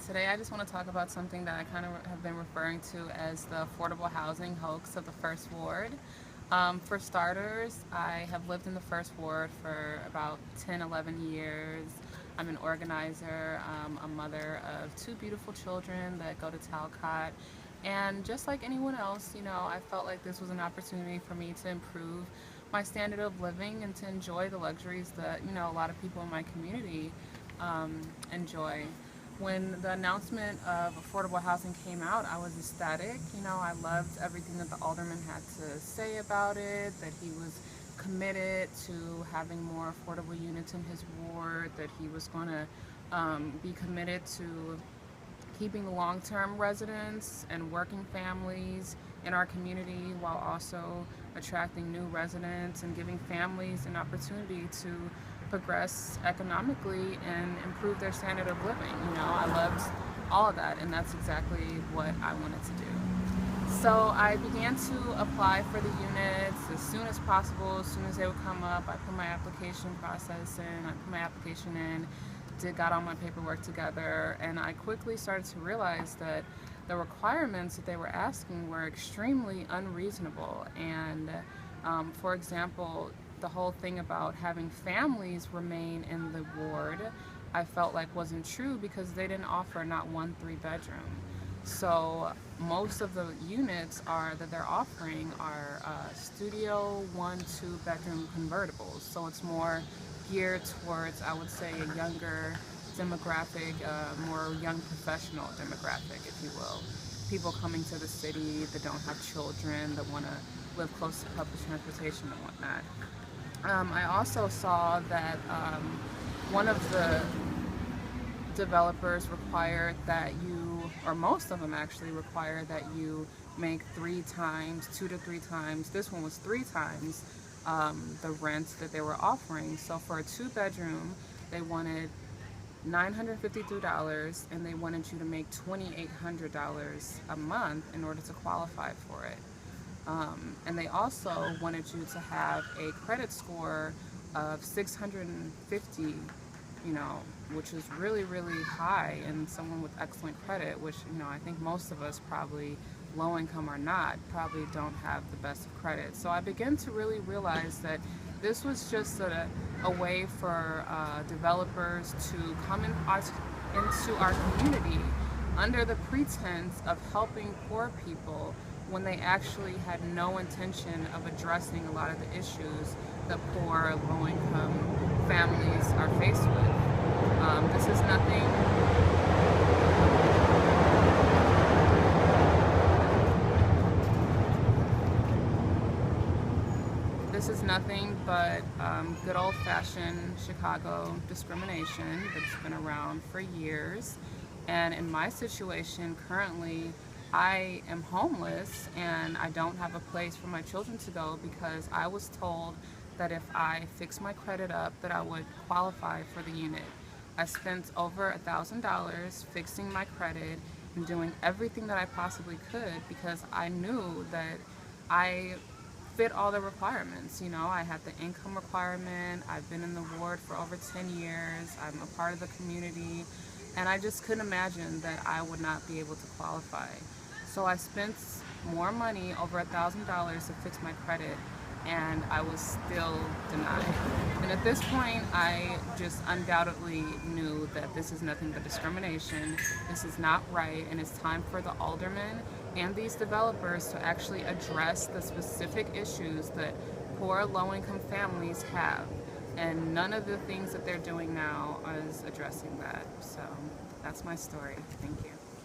Today I just want to talk about something that I kind of have been referring to as the affordable housing hoax of the First Ward. For starters, I have lived in the First Ward for about 10, 11 years. I'm an organizer, a mother of two beautiful children that go to Talcott. And just like anyone else, I felt like this was an opportunity for me to improve my standard of living and to enjoy the luxuries that, a lot of people in my community enjoy. When the announcement of affordable housing came out, I was ecstatic. I loved everything that the alderman had to say about it, that he was committed to having more affordable units in his ward, that he was going to be committed to keeping the long-term residents and working families in our community while also attracting new residents and giving families an opportunity to progress economically and improve their standard of living. I loved all of that, and that's exactly what I wanted to do. So I began to apply for the units as soon as possible. As soon as they would come up, I put my application process in, I put my application in, got all my paperwork together, and I quickly started to realize that the requirements that they were asking were extremely unreasonable. And for example, the whole thing about having families remain in the ward, I felt like wasn't true because they didn't offer not one 3-bedroom. So most of the units that they're offering are studio 1-2 bedroom convertibles. So it's more geared towards, I would say, a younger demographic, more young professional demographic, if you will. People coming to the city that don't have children, that want to live close to public transportation and whatnot. I also saw that one of the developers required that you, or most of them actually require that you make 3 times, 2 to 3 times, this one was 3 times the rent that they were offering. So for a 2-bedroom, they wanted $953 and they wanted you to make $2,800 a month in order to qualify for it. And they also wanted you to have a credit score of 650, which is really, really high, and someone with excellent credit, which, I think most of us, probably low income or not, probably don't have the best of credit. So I began to really realize that this was just a way for developers to come into our community under the pretense of helping poor people when they actually had no intention of addressing a lot of the issues that poor, low-income families are faced with. This is nothing. This is nothing but good old-fashioned Chicago discrimination that's been around for years. And in my situation currently, I am homeless and I don't have a place for my children to go because I was told that if I fix my credit up that I would qualify for the unit. I spent over $1,000 fixing my credit and doing everything that I possibly could because I knew that I fit all the requirements. I had the income requirement, I've been in the ward for over 10 years, I'm a part of the community, and I just couldn't imagine that I would not be able to qualify. So I spent more money, over $1,000, to fix my credit, and I was still denied. And at this point, I just undoubtedly knew that this is nothing but discrimination, this is not right, and it's time for the alderman and these developers to actually address the specific issues that poor, low-income families have. And none of the things that they're doing now is addressing that. So that's my story. Thank you.